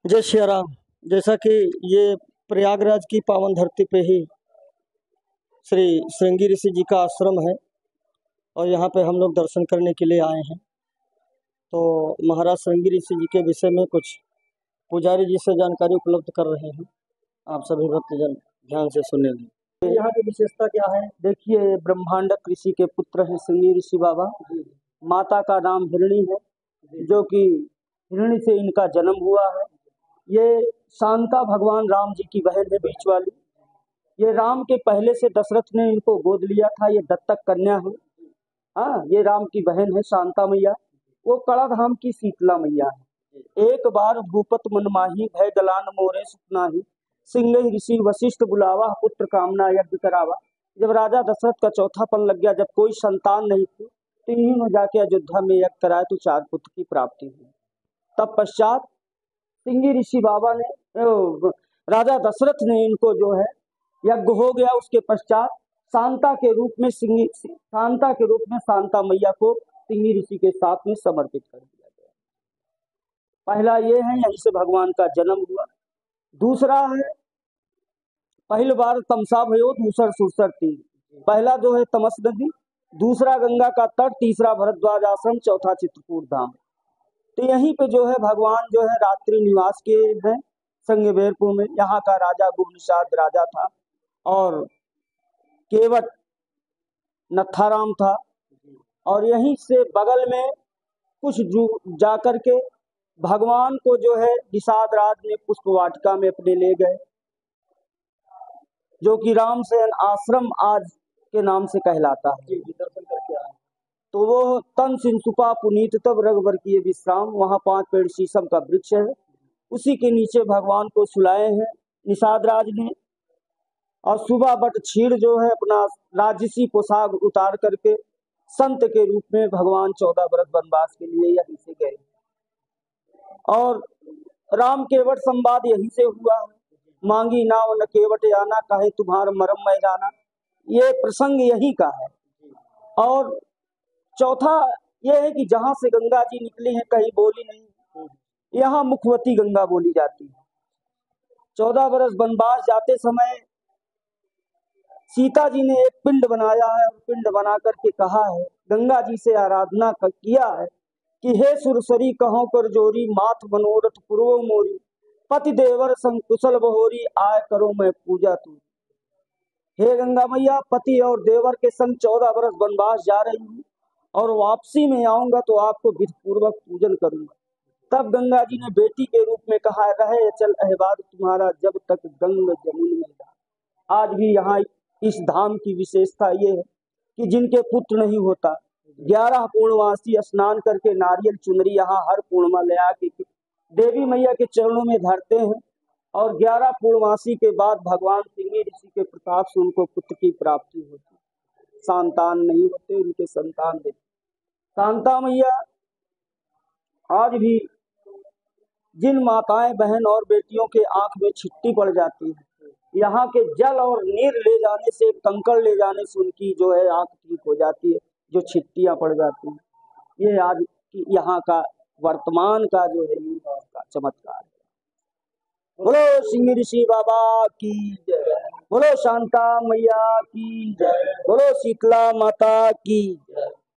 जय श्री राम। जैसा कि ये प्रयागराज की पावन धरती पे ही श्री श्रृंगी ऋषि जी का आश्रम है और यहाँ पे हम लोग दर्शन करने के लिए आए हैं। तो महाराज श्रृंगी ऋषि जी के विषय में कुछ पुजारी जी से जानकारी उपलब्ध कर रहे हैं। आप सभी भक्तजन ध्यान से सुनेंगे। यहाँ की विशेषता क्या है? देखिए, ब्रह्मांडक ऋषि के पुत्र हैं श्रृंगी ऋषि बाबा। माता का नाम हिरणी है, जो कि हिरणी से इनका जन्म हुआ है। ये शांता भगवान राम जी की बहन है, बीच वाली। ये राम के पहले से दशरथ ने इनको गोद लिया था, ये दत्तक कन्या है। हाँ, ये राम की बहन है शांता मैया। वो कड़ा धाम की शीतला मैया है। एक बार भूपत मनमाही भय गलान मोरे सुपनाही, सिंह ऋषि वशिष्ठ बुलावा पुत्र कामना यज्ञ करावा। जब राजा दशरथ का चौथापन लग गया, जब कोई संतान नहीं थी, तो इन्हीं में जाके अयोध्या में यज्ञ कराया तो 4 पुत्र की प्राप्ति हुई। तब पश्चात श्रृंगी ऋषि बाबा ने, राजा दशरथ ने इनको जो है यज्ञ हो गया। उसके पश्चात शांता के रूप में शांता मैया को श्रृंगी ऋषि के साथ में समर्पित कर दिया गया। पहला ये है, यहीं से भगवान का जन्म हुआ। दूसरा है, पहली बार तमसा भयो दूसर सुरसर तीर। पहला जो है तमस नदी, दूसरा गंगा का तट, तीसरा भरद्वाज आश्रम, चौथा चित्रकूट धाम। तो यहीं पे जो है भगवान जो है रात्रि निवास के हैं संगमेरपुर में। यहाँ का राजा गुणनिषाद राजा था और केवट नथाराम था। और यहीं से बगल में कुछ जाकर के भगवान को जो है निषाद राज ने पुष्प वाटिका में अपने ले गए, जो कि रामसेन आश्रम आज के नाम से कहलाता है। दर्शन करके आए तो वो तन सिंसुपा पुनीत तब रघुवर किए विश्राम। वहाँ 5 पेड़ शीशम का वृक्ष है, उसी के नीचे भगवान को सुलाए हैं निषाद राज ने। और सुबह बट छीड़ जो है अपना राजसी पोशाक उतार करके संत के रूप में भगवान 14 वर्ष वनवास के लिए यहीं से गए। और राम केवट संवाद यहीं से हुआ है। मांगी नाव न केवट आना, कहे तुम्हारा मरम मैं जाना। ये प्रसंग यही का है। और चौथा यह है कि जहां से गंगा जी निकली हैं कहीं बोली नहीं, यहाँ मुखवती गंगा बोली जाती है। 14 वर्ष वनवास जाते समय सीता जी ने एक पिंड बनाया है और पिंड बना करके कहा है, गंगा जी से आराधना किया है कि हे सुरसरी कहो कर जोरी, माथ मनोरथ पूर्व मोरी, पति देवर संग कुशल बहोरी, आय करो मैं पूजा तू। हे गंगा मैया, पति और देवर के संग 14 वर्ष वनवास जा रही हूँ और वापसी में आऊंगा तो आपको विधि पूर्वक पूजन करूंगा। तब गंगा जी ने बेटी के रूप में कहा, रहे चल अहबाद तुम्हारा जब तक गंग जमुन में जा। आज भी यहाँ इस धाम की विशेषता ये है कि जिनके पुत्र नहीं होता, 11 पूर्णमासी स्नान करके नारियल चुनरी यहाँ हर पूर्णिमा ले आके देवी मैया के चरणों में धरते हैं। और 11 पूर्णमासी के बाद भगवान श्रृंगी ऋषि के प्रताप से उनको पुत्र की प्राप्ति होती। संतान नहीं होते, उनके संतान देते। शांता मैया आज भी जिन माताएं बहन और बेटियों के आंख में छिट्टी पड़ जाती है, यहाँ के जल और नीर ले जाने से, कंकड़ ले जाने से उनकी जो है आंख ठीक हो जाती है, जो छिट्टियां पड़ जाती हैं। ये आज यहाँ का वर्तमान का जो है का चमत्कार है। बोलो श्रृंगी ऋषि बाबा की जय, बोलो शांता मैया की जय, बोलो शीतला माता की जय।